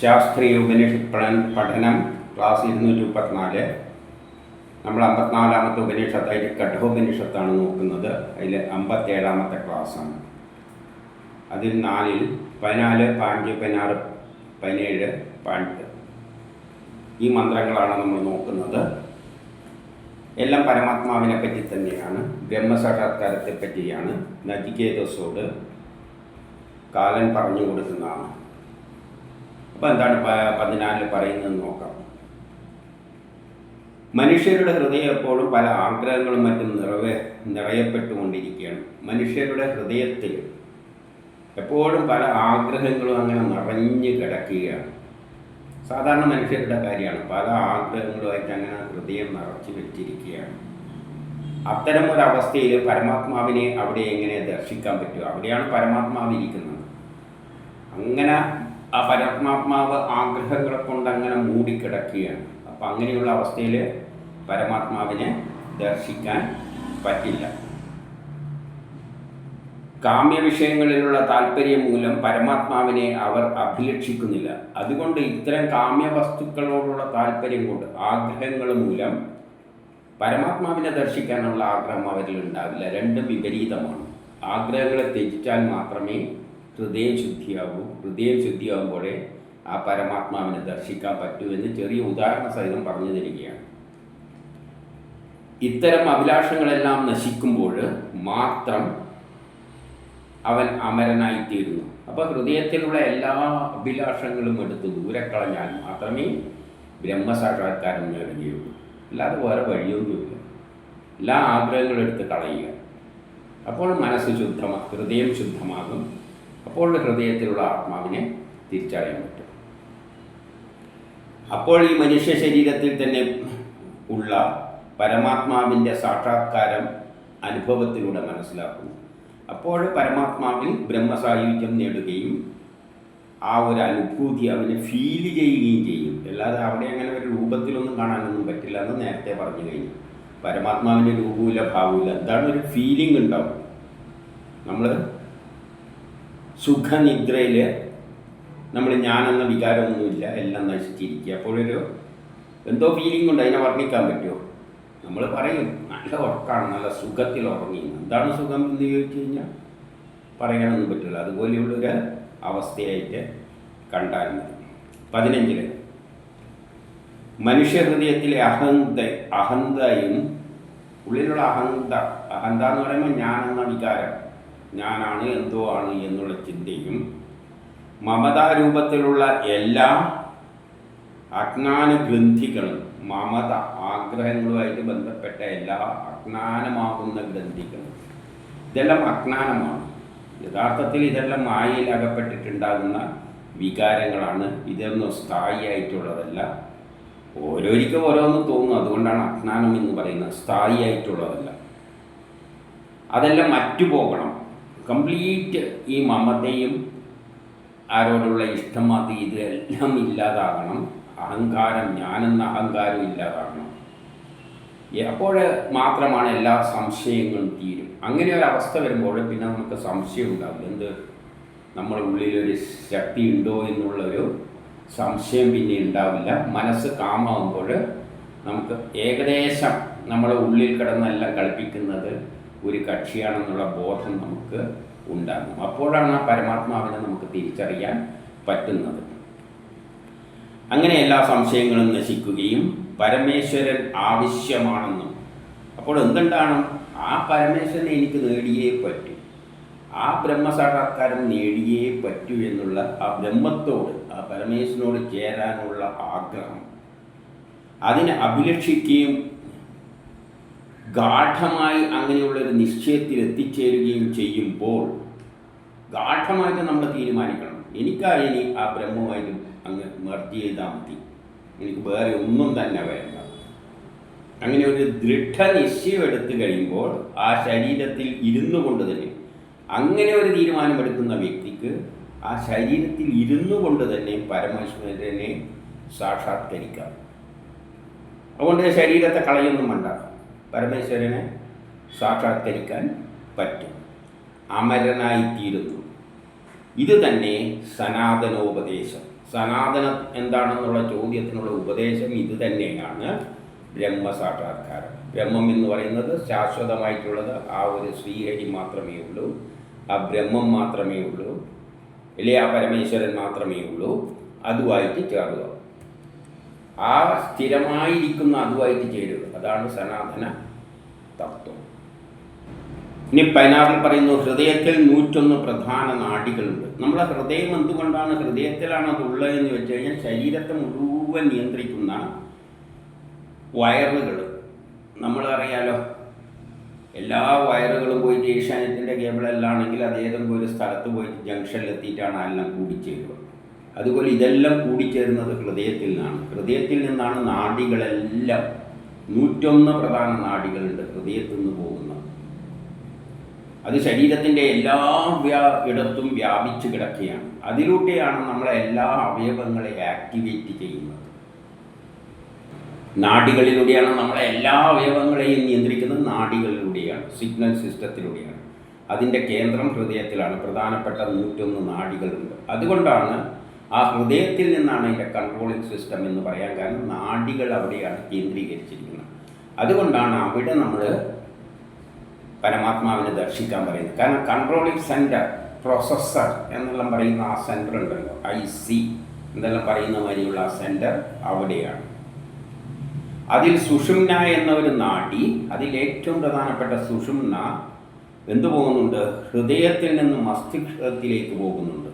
ശാസ്ത്രീയ ഉപനിഷത്ത് പഠനം ക്ലാസ് 234. നമ്മൾ 54-ാമത്തെ ഉപനിഷത്തായിട്ട് കഠോപനിഷത്താണ് നോക്കുന്നത്. അതിൽ 57-ാമത്തെ ക്ലാസ്സാണ്. അതിൽ 4-ൽ 14, 15, 16, 17, 18 ഈ മന്ത്രങ്ങളാണ് നമ്മൾ നോക്കുന്നത്. എല്ലാം പരമാത്മാവിനെ പറ്റി തന്നെയാണ്, ബ്രഹ്മസാക്ഷാത്കാരത്തെ പറ്റിയാണ്. നചികേതസോട് കാലൻ പറഞ്ഞു കൊടുക്കുന്നതാണ്. അപ്പോൾ എന്താണ് 14-ൽ പറയുന്നതെന്ന് നോക്കാം. മനുഷ്യരുടെ ഹൃദയം എപ്പോഴും പല ആഗ്രഹങ്ങളും മറ്റും നിറയപ്പെട്ടുകൊണ്ടിരിക്കുകയാണ്. മനുഷ്യരുടെ ഹൃദയത്തിൽ എപ്പോഴും പല ആഗ്രഹങ്ങളും അങ്ങനെ നിറഞ്ഞു കിടക്കുകയാണ്. സാധാരണ മനുഷ്യരുടെ കാര്യമാണ്. പല ആഗ്രഹങ്ങളുമായിട്ട് അങ്ങനെ ഹൃദയം നിറച്ചു വെച്ചിരിക്കുകയാണ്. അത്തരം ഒരവസ്ഥയിൽ പരമാത്മാവിനെ അവിടെ എങ്ങനെ ദർശിക്കാൻ പറ്റും? അവിടെയാണ് പരമാത്മാവ് ഇരിക്കുന്നത്. അങ്ങനെ ആ പരമാത്മാവ് ആഗ്രഹങ്ങളെ കൊണ്ട് അങ്ങനെ മൂടിക്കിടക്കുകയാണ്. അപ്പം അങ്ങനെയുള്ള അവസ്ഥയിൽ പരമാത്മാവിനെ ദർശിക്കാൻ പറ്റില്ല. കാമ്യവിഷയങ്ങളിലുള്ള താല്പര്യം മൂലം പരമാത്മാവിനെ അവർ അഭിലഷിക്കുന്നില്ല. അതുകൊണ്ട് ഇത്തരം കാമ്യവസ്തുക്കളോടുള്ള താല്പര്യം കൊണ്ട്, ആഗ്രഹങ്ങൾ മൂലം പരമാത്മാവിനെ ദർശിക്കാനുള്ള ആഗ്രഹം അവരിൽ ഉണ്ടാവില്ല. രണ്ടും വിപരീതമാണ്. ആഗ്രഹങ്ങളെ ത്യജിച്ചാൽ മാത്രമേ ഹൃദയം ശുദ്ധിയാകൂ. ഹൃദയം ശുദ്ധിയാകുമ്പോഴേ ആ പരമാത്മാവിനെ ദർശിക്കാൻ പറ്റൂ എന്ന് ചെറിയ ഉദാഹരണ സഹിതം പറഞ്ഞു തരികയാണ്. ഇത്തരം അഭിലാഷങ്ങളെല്ലാം നശിക്കുമ്പോൾ മാത്രം അവൻ അമരനായിത്തീരുന്നു. അപ്പോൾ ഹൃദയത്തിലുള്ള എല്ലാ അഭിലാഷങ്ങളും എടുത്ത് ദൂരെ കളഞ്ഞാൽ മാത്രമേ ബ്രഹ്മസാക്ഷാത്കാരം നേടുകയുള്ളൂ. അല്ലാതെ വേറെ വഴിയൊന്നുമില്ല. എല്ലാ ആഗ്രഹങ്ങളും എടുത്ത് കളയുക. അപ്പോൾ മനസ്സ് ഹൃദയം ശുദ്ധമാകും. അപ്പോൾ ഹൃദയത്തിലുള്ള ആത്മാവിനെ തിരിച്ചറിയാൻ പറ്റും. അപ്പോൾ ഈ മനുഷ്യ ശരീരത്തിൽ തന്നെ ഉള്ള പരമാത്മാവിൻ്റെ സാക്ഷാത്കാരം അനുഭവത്തിലൂടെ മനസ്സിലാക്കുന്നു. അപ്പോൾ പരമാത്മാവിൽ ബ്രഹ്മസായുജ്യം നേടുകയും ആ ഒരു അനുഭൂതി അവന് ഫീൽ ചെയ്യുകയും ചെയ്യും. അല്ലാതെ അവിടെ അങ്ങനെ ഒരു രൂപത്തിലൊന്നും കാണാനൊന്നും പറ്റില്ല എന്ന് നേരത്തെ പറഞ്ഞു കഴിഞ്ഞു. പരമാത്മാവിൻ്റെ രൂപമില്ല, ഭാവമില്ല. എന്താണ് ഒരു ഫീലിംഗ് ഉണ്ടാവും. നമ്മൾ സുഖനിദ്രയിൽ നമ്മൾ ഞാനെന്ന വികാരമൊന്നുമില്ല, എല്ലാം നശിച്ചിരിക്കുക. അപ്പോഴൊരു എന്തോ ഫീലിംഗ് ഉണ്ട്. അതിനെ വർണ്ണിക്കാൻ പറ്റുമോ? നമ്മൾ പറയും നല്ല ഉറക്കാണ്, നല്ല സുഖത്തിൽ ഉറങ്ങി. എന്താണ് സുഖം എന്ന് ചോദിച്ചു കഴിഞ്ഞാൽ പറയാനൊന്നും പറ്റില്ല. അതുപോലെയുള്ളൊരു അവസ്ഥയായിട്ട് കണ്ടാൽ മതി. 15 മനുഷ്യഹൃദയത്തിലെ അഹന്തയും ഉള്ളിലുള്ള അഹന്ത എന്ന് പറയുമ്പോൾ ഞാനെന്ന വികാരം, ഞാനാണ്, എന്തോ ആണ് എന്നുള്ള ചിന്തയും മമതാരൂപത്തിലുള്ള എല്ലാ അജ്ഞാന ഗ്രന്ഥികളും, മമത ആഗ്രഹങ്ങളുമായിട്ട് ബന്ധപ്പെട്ട എല്ലാ അജ്ഞാനമാകുന്ന ഗ്രന്ഥികളും, ഇതെല്ലാം അജ്ഞാനമാണ്. യഥാർത്ഥത്തിൽ ഇതെല്ലാം മായയിൽ അകപ്പെട്ടിട്ടുണ്ടാകുന്ന വികാരങ്ങളാണ്. ഇതൊന്നും സ്ഥായിയായിട്ടുള്ളതല്ല. ഓരോരിക്കും ഓരോന്ന് തോന്നും. അതുകൊണ്ടാണ് അജ്ഞാനം എന്ന് പറയുന്നത്. സ്ഥായിയായിട്ടുള്ളതല്ല. അതെല്ലാം മറ്റുപോകണം. കംപ്ലീറ്റ് ഈ മമതയും ആരോടുള്ള ഇഷ്ടം, അത് ഇതെല്ലാം ഇല്ലാതാകണം. അഹങ്കാരം, ഞാനെന്ന അഹങ്കാരം ഇല്ലാതാകണം. അപ്പോൾ മാത്രമാണ് എല്ലാ സംശയങ്ങളും തീരും. അങ്ങനെ ഒരു അവസ്ഥ വരുമ്പോൾ പിന്നെ നമുക്ക് സംശയം ഉണ്ടാവില്ല. എന്ത്, നമ്മുടെ ഉള്ളിലൊരു ശക്തി ഉണ്ടോ എന്നുള്ളൊരു സംശയം പിന്നെ ഉണ്ടാവില്ല. മനസ്സ് കാമാകുമ്പോൾ നമുക്ക് ഏകദേശം നമ്മുടെ ഉള്ളിൽ കിടന്നെല്ലാം കളിപ്പിക്കുന്നത് ഒരു കക്ഷിയാണെന്നുള്ള ബോധം നമുക്ക് ഉണ്ടാകും. അപ്പോഴാണ് ആ പരമാത്മാവിനെ നമുക്ക് തിരിച്ചറിയാൻ പറ്റുന്നത്. അങ്ങനെ എല്ലാ സംശയങ്ങളും നശിക്കുകയും പരമേശ്വരൻ ആവശ്യമാണെന്നും, അപ്പോൾ എന്തുണ്ടാണ്, ആ പരമേശ്വരനെ എനിക്ക് നേടിയേ പറ്റൂ, ആ ബ്രഹ്മസാക്ഷാത്കാരം നേടിയേ പറ്റൂ എന്നുള്ള ആ ബ്രഹ്മത്തോട്, ആ പരമേശ്വരനോട് ചേരാനുള്ള ആഗ്രഹം, അതിനെ അഭിലഷിക്കുകയും ഗാഠമായി അങ്ങനെയുള്ളൊരു നിശ്ചയത്തിൽ എത്തിച്ചേരുകയും ചെയ്യുമ്പോൾ ഗാഠമായിട്ട് നമ്മൾ തീരുമാനിക്കണം, എനിക്കായി ആ ബ്രഹ്മമായിട്ട് അങ്ങ് മെർജ് ചെയ്താൽ മതി, എനിക്ക് വേറെ ഒന്നും തന്നെ വേണ്ട. അങ്ങനെ ഒരു ദൃഢനിശ്ചയം എടുത്തു കഴിയുമ്പോൾ ആ ശരീരത്തിൽ ഇരുന്നു കൊണ്ട് തന്നെ, അങ്ങനെ ഒരു തീരുമാനമെടുക്കുന്ന വ്യക്തിക്ക് ആ ശരീരത്തിൽ ഇരുന്നു കൊണ്ട് തന്നെ പരമേശ്വരനെ സാക്ഷാത്കരിക്കാം. അതുകൊണ്ട് ശരീരത്തെ കളയൊന്നും വേണ്ട, പരമേശ്വരനെ സാക്ഷാത്കരിക്കാൻ പറ്റും. അമരനായിത്തീരുന്നു. ഇത് തന്നെ സനാതനോപദേശം. സനാതനം എന്താണെന്നുള്ള ചോദ്യത്തിനുള്ള ഉപദേശം ഇത് തന്നെയാണ് ബ്രഹ്മസാക്ഷാത്കാരം. ബ്രഹ്മം എന്ന് പറയുന്നത് ശാശ്വതമായിട്ടുള്ളത് ആ ഒരു ശ്രീഹരി മാത്രമേ ഉള്ളൂ, ആ ബ്രഹ്മം മാത്രമേ ഉള്ളൂ, അല്ലെ ആ പരമേശ്വരൻ മാത്രമേ ഉള്ളൂ. അതുമായിട്ട് ചേരുക, ആ സ്ഥിരമായിരിക്കുന്ന അതുമായിട്ട് ചേരുക, അതാണ് സനാതന തത്വം. ഇനി 16 പറയുന്നു, ഹൃദയത്തിൽ 101 പ്രധാന നാഡികളുണ്ട്. നമ്മളെ ഹൃദയം എന്തുകൊണ്ടാണ് ഹൃദയത്തിലാണ് അതുള്ളത് എന്ന് വെച്ച് കഴിഞ്ഞാൽ ശരീരത്തെ മുഴുവൻ നിയന്ത്രിക്കുന്ന വയറുകൾ നമ്മളറിയാലോ. എല്ലാ വയറുകളും പോയിട്ട് ഏഷ്യാനെറ്റിൻ്റെ കേബിളെല്ലാം ആണെങ്കിൽ അത് ഏതെങ്കിലും ഒരു സ്ഥലത്ത് പോയിട്ട് ജംഗ്ഷനിലെത്തിയിട്ടാണ് എല്ലാം കൂടിച്ചേരുക. അതുപോലെ ഇതെല്ലാം കൂടിച്ചേരുന്നത് ഹൃദയത്തിൽ നിന്നാണ്. ഹൃദയത്തിൽ നിന്നാണ് നാഡികളെല്ലാം 101 പ്രധാന നാഡികളുണ്ട് ഹൃദയത്തിൽ നിന്ന് പോകുന്നത്. അത് ശരീരത്തിൻ്റെ എല്ലാ ഇടത്തും വ്യാപിച്ചു കിടക്കുകയാണ്. അതിലൂടെയാണ് നമ്മളെ എല്ലാ അവയവങ്ങളെ ആക്ടിവേറ്റ് ചെയ്യുന്നത്. നാഡികളിലൂടെയാണ് നമ്മളെ എല്ലാ അവയവങ്ങളെയും നിയന്ത്രിക്കുന്നത്. നാഡികളിലൂടെയാണ്, സിഗ്നൽ സിസ്റ്റത്തിലൂടെയാണ്. അതിൻ്റെ കേന്ദ്രം ഹൃദയത്തിലാണ്. പ്രധാനപ്പെട്ട 101 നാഡികളുണ്ട്. അതുകൊണ്ടാണ് ആ ഹൃദയത്തിൽ നിന്നാണ് അതിൻ്റെ കൺട്രോളിംഗ് സിസ്റ്റം എന്ന് പറയാൻ കാരണം. നാഡികൾ അവിടെയാണ് കേന്ദ്രീകരിച്ചിരിക്കുന്നത്. അതുകൊണ്ടാണ് അവിടെ നമ്മൾ പരമാത്മാവിനെ ദർശിക്കാൻ പറയുന്നത്. കാരണം കൺട്രോളിംഗ് സെൻറ്റർ, പ്രൊസസ്സർ എന്നെല്ലാം പറയുന്ന ആ സെൻറ്റർ ഉണ്ടല്ലോ, IC എന്നെല്ലാം പറയുന്ന മാതിരിയുള്ള ആ സെൻറ്റർ അവിടെയാണ്. അതിൽ സുഷുമ്ന എന്ന ഒരു നാഡി, അതിൽ ഏറ്റവും പ്രധാനപ്പെട്ട സുഷുമ്ന എന്തു പോകുന്നുണ്ട്? ഹൃദയത്തിൽ നിന്ന് മസ്തിഷ്കത്തിലേക്ക് പോകുന്നുണ്ട്.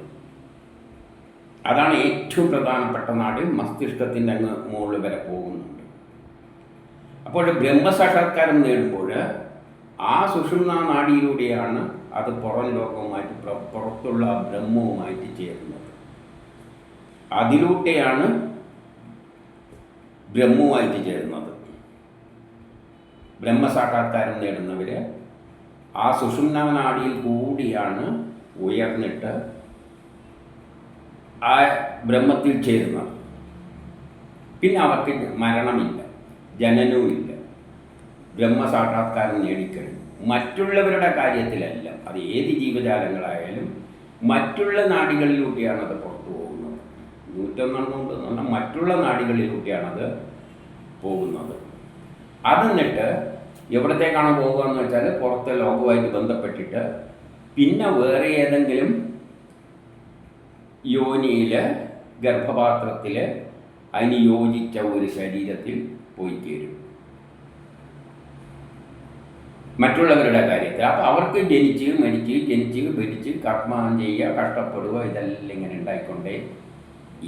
അതാണ് ഏറ്റവും പ്രധാനപ്പെട്ട നാഡി. മസ്തിഷ്കത്തിൻ്റെ അങ്ങ് മുകളിൽ വരെ പോകുന്നുണ്ട്. അപ്പോൾ ബ്രഹ്മസാക്ഷാത്കാരം നേടുമ്പോൾ ആ സുഷുമ്ന നാഡിയിലൂടെയാണ് അത് പുറം ലോകവുമായിട്ട്, പുറത്തുള്ള ബ്രഹ്മവുമായിട്ട് ചേരുന്നത്. അതിലൂടെയാണ് ബ്രഹ്മവുമായിട്ട് ചേരുന്നത്. ബ്രഹ്മസാക്ഷാത്കാരം നേടുന്നവർ ആ സുഷുമ്ന നാഡിയിൽ കൂടിയാണ് ഉയർന്നിട്ട് ആ ബ്രഹ്മത്തിൽ ചേരുന്നത്. പിന്നെ അവർക്ക് മരണമില്ല, ജനനവുമില്ല. ബ്രഹ്മസാക്ഷാത്കാരം നേടിക്കഴിഞ്ഞു. മറ്റുള്ളവരുടെ കാര്യത്തിലല്ല, അത് ഏത് ജീവജാലങ്ങളായാലും മറ്റുള്ള നാഡികളിലൂടെയാണ് അത് പുറത്തു പോകുന്നത്. 101 എന്ന് പറഞ്ഞാൽ മറ്റുള്ള നാഡികളിലൂടെയാണത് പോകുന്നത്. അതെന്നിട്ട് എവിടത്തേക്കാണ് പോകുക എന്ന് വെച്ചാൽ പുറത്തെ ലോകവുമായിട്ട് ബന്ധപ്പെട്ടിട്ട് പിന്നെ വേറെ ഏതെങ്കിലും യോനിയിൽ, ഗർഭപാത്രത്തിൽ അതിന് യോജിച്ച ഒരു ശരീരത്തിൽ പോയി ചേരും മറ്റുള്ളവരുടെ കാര്യത്തിൽ. അപ്പോൾ അവർക്ക് ജനിച്ച് ഭരിച്ച് കർമ്മം ചെയ്യുക, കഷ്ടപ്പെടുക, ഇതെല്ലാം ഇങ്ങനെ ഉണ്ടായിക്കൊണ്ടേ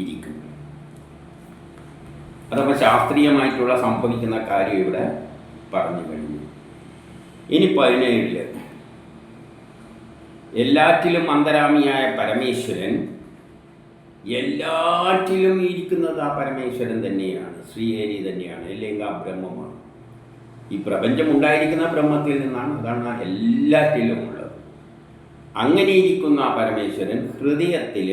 ഇരിക്കും. അതപ്പോൾ ശാസ്ത്രീയമായിട്ടുള്ള സംഭവിക്കുന്ന കാര്യം ഇവിടെ പറഞ്ഞു കഴിഞ്ഞു. ഇനി 17 എല്ലാറ്റിലും അന്തരാമിയായ പരമേശ്വരൻ, എല്ലാറ്റിലും ഇരിക്കുന്നത് ആ പരമേശ്വരൻ തന്നെയാണ്, ശ്രീഹരി തന്നെയാണ്, അല്ലെങ്കിൽ ആ ബ്രഹ്മമാണ്. ഈ പ്രപഞ്ചം ഉണ്ടായിരിക്കുന്ന ബ്രഹ്മത്തിൽ നിന്നാണ്. അതാണ് എല്ലാറ്റിലും ഉള്ളത്. അങ്ങനെ ഇരിക്കുന്ന ആ പരമേശ്വരൻ ഹൃദയത്തിൽ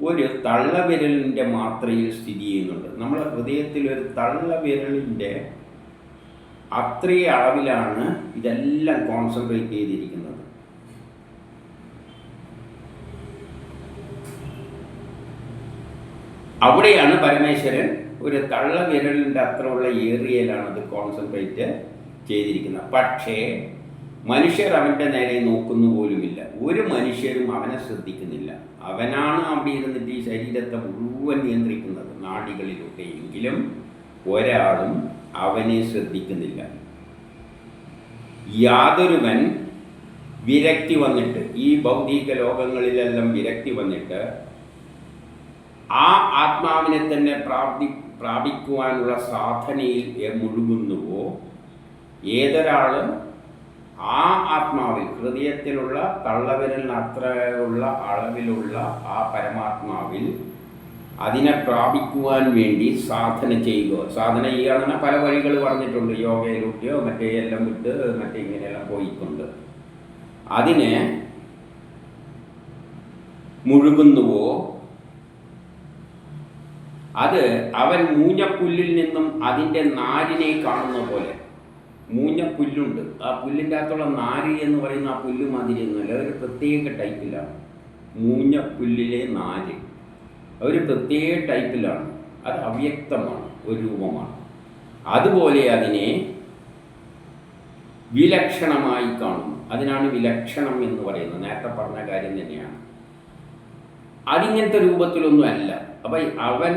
ഒരു തള്ളവിരലിൻ്റെ മാത്രയിൽ സ്ഥിതി ചെയ്യുന്നുണ്ട്. നമ്മുടെ ഹൃദയത്തിൽ ഒരു തള്ളവിരലിൻ്റെ അത്രയും അളവിലാണ് ഇതെല്ലാം കോൺസെൻട്രേറ്റ് ചെയ്തിരിക്കുന്നത്. അവിടെയാണ് പരമേശ്വരൻ ഒരു തള്ളവിരലിൻ്റെ അത്രയുള്ള ഏരിയയിലാണ് അത് കോൺസെൻട്രേറ്റ് ചെയ്തിരിക്കുന്നത്. പക്ഷേ മനുഷ്യർ അവൻ്റെ നേരെ നോക്കുന്നു പോലുമില്ല. ഒരു മനുഷ്യരും അവനെ ശ്രദ്ധിക്കുന്നില്ല. അവനാണ് അവിടെ ഇരുന്നിട്ട് ഈ ശരീരത്തെ മുഴുവൻ നിയന്ത്രിക്കുന്നത് നാഡികളിലൂടെ. എങ്കിലും ഒരാളും അവനെ ശ്രദ്ധിക്കുന്നില്ല. യാതൊരുവൻ വിരക്തി വന്നിട്ട്, ഈ ഭൗതിക ലോകങ്ങളിലെല്ലാം വിരക്തി വന്നിട്ട് ആ ആത്മാവിനെ തന്നെ പ്രാപിക്കുവാനുള്ള സാധനയിൽ മുഴുകുന്നുവോ, ഏതൊരാളും ആ ആത്മാവിൽ, ഹൃദയത്തിലുള്ള തള്ളവിരലിന് അത്രയുള്ള അളവിലുള്ള ആ പരമാത്മാവിൽ അതിനെ പ്രാപിക്കുവാൻ വേണ്ടി സാധന ചെയ്യുക. സാധന ചെയ്യുക എന്ന് പറഞ്ഞാൽ പല വഴികൾ പറഞ്ഞിട്ടുണ്ട്. യോഗയിലൂടെയോ മറ്റേ എല്ലാം വിട്ട് മറ്റേ ഇങ്ങനെയെല്ലാം പോയിക്കൊണ്ട് അതിനെ മുഴുകുന്നുവോ, അത് അവൻ മൂഞ്ഞപ്പുല്ലിൽ നിന്നും അതിൻ്റെ നാരിനെ കാണുന്ന പോലെ. മൂഞ്ഞപ്പുല്ലുണ്ട്, ആ പുല്ലിൻ്റെ അകത്തുള്ള നാര് എന്ന് പറയുന്ന ആ പുല്ല് മാതിരി ഒന്നുമല്ല, ഒരു പ്രത്യേക ടൈപ്പിലാണ് മൂഞ്ഞപ്പുല്ലിലെ നാര്. ഒരു പ്രത്യേക ടൈപ്പിലാണ്, അത് അവ്യക്തമാണ്, ഒരു രൂപമാണ്. അതുപോലെ അതിനെ വിലക്ഷണമായി കാണുന്നു. അതിനാണ് വിലക്ഷണം എന്ന് പറയുന്നത്. നേരത്തെ പറഞ്ഞ കാര്യം തന്നെയാണ്. അതിങ്ങനത്തെ രൂപത്തിലൊന്നും അല്ല. അപ്പം അവൻ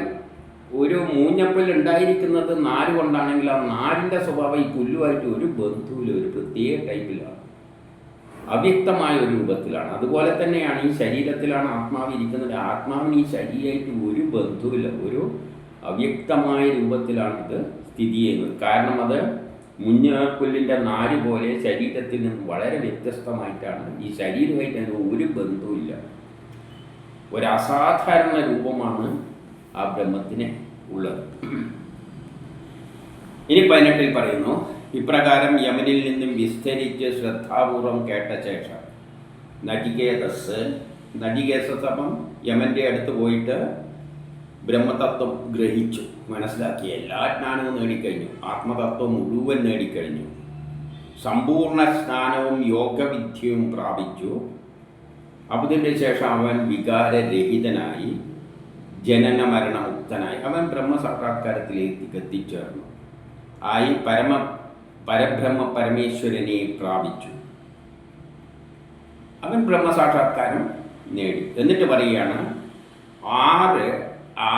ഒരു മൂഞ്ഞപ്പൽ ഉണ്ടായിരിക്കുന്നത് നാര് കൊണ്ടാണെങ്കിൽ ആ നാരിൻ്റെ സ്വഭാവം ഈ പുല്ലുമായിട്ട് ഒരു ബന്ധുവിൽ ഒരു പ്രത്യേക ടൈപ്പിലാണ്, അവ്യക്തമായ ഒരു രൂപത്തിലാണ്. അതുപോലെ തന്നെയാണ് ഈ ശരീരത്തിലാണ് ആത്മാവ് ഇരിക്കുന്നത്. ആത്മാവിന് ഈ ശരീരമായിട്ട് ഒരു ബന്ധുവില്ല, ഒരു അവ്യക്തമായ രൂപത്തിലാണ് ഇത് സ്ഥിതി ചെയ്യുന്നത്. കാരണം അത് മുഞ്ഞപ്പുല്ലിൻ്റെ നാര് പോലെ ശരീരത്തിൽ നിന്ന് വളരെ വ്യത്യസ്തമായിട്ടാണ്. ഈ ശരീരമായിട്ട് അതിന് ഒരു ബന്ധവുമില്ല. ഒരു അസാധാരണ രൂപമാണ് ആ ബ്രഹ്മത്തിന് ഉള്ളത്. ഇനി 18 പറയുന്നു, ഇപ്രകാരം യമനിൽ നിന്നും വിസ്തരിച്ച് ശ്രദ്ധാപൂർവം കേട്ട ശേഷം നചികേതസം യമൻ്റെ അടുത്ത് പോയിട്ട് ബ്രഹ്മതത്വം ഗ്രഹിച്ചു, മനസ്സിലാക്കി, എല്ലാ ജ്ഞാനവും നേടിക്കഴിഞ്ഞു, ആത്മതത്വം മുഴുവൻ നേടിക്കഴിഞ്ഞു, സമ്പൂർണ്ണ സ്നാനവും യോഗവിദ്യയും പ്രാപിച്ചു. അതിൻ്റെ ശേഷം അവൻ വികാരരഹിതനായി ജനന മരണമുക്തനായി അവൻ ബ്രഹ്മസാക്ഷാത്കാരത്തിലേക്ക് എത്തിച്ചേർന്നു. ആയി പരബ്രഹ്മ പരമേശ്വരനെ പ്രാപിച്ചു. അവൻ ബ്രഹ്മസാക്ഷാത്കാരം നേടി. എന്നിട്ട് പറയുകയാണ്,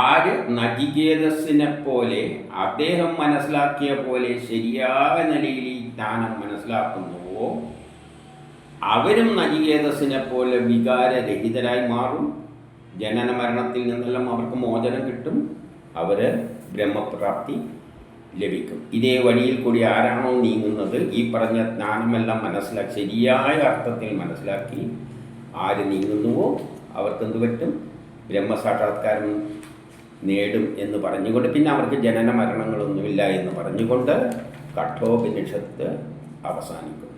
ആര് നചികേതസിനെ പോലെ അദ്ദേഹം മനസ്സിലാക്കിയ പോലെ ശരിയായ നിലയിൽ ഈ ജ്ഞാനം മനസ്സിലാക്കുന്നുവോ അവരും നചികേതസിനെ പോലെ വികാരരഹിതരായി മാറും. ജനന മരണത്തിൽ നിന്നെല്ലാം അവർക്ക് മോചനം കിട്ടും. അവർ ബ്രഹ്മപ്രാപ്തി ലഭിക്കും. ഇതേ വഴിയിൽ കൂടി ആരാണോ നീങ്ങുന്നത്, ഈ പറഞ്ഞ ജ്ഞാനമെല്ലാം മനസ്സിലാക്കി ശരിയായ അർത്ഥത്തിൽ മനസ്സിലാക്കി ആര് നീങ്ങുന്നുവോ അവർക്കെന്ത് പറ്റും? ബ്രഹ്മസാക്ഷാത്കാരം നേടും എന്ന് പറഞ്ഞുകൊണ്ട്, പിന്നെ അവർക്ക് ജനന മരണങ്ങളൊന്നുമില്ല എന്ന് പറഞ്ഞുകൊണ്ട് കഠോപനിഷത്ത് അവസാനിക്കും.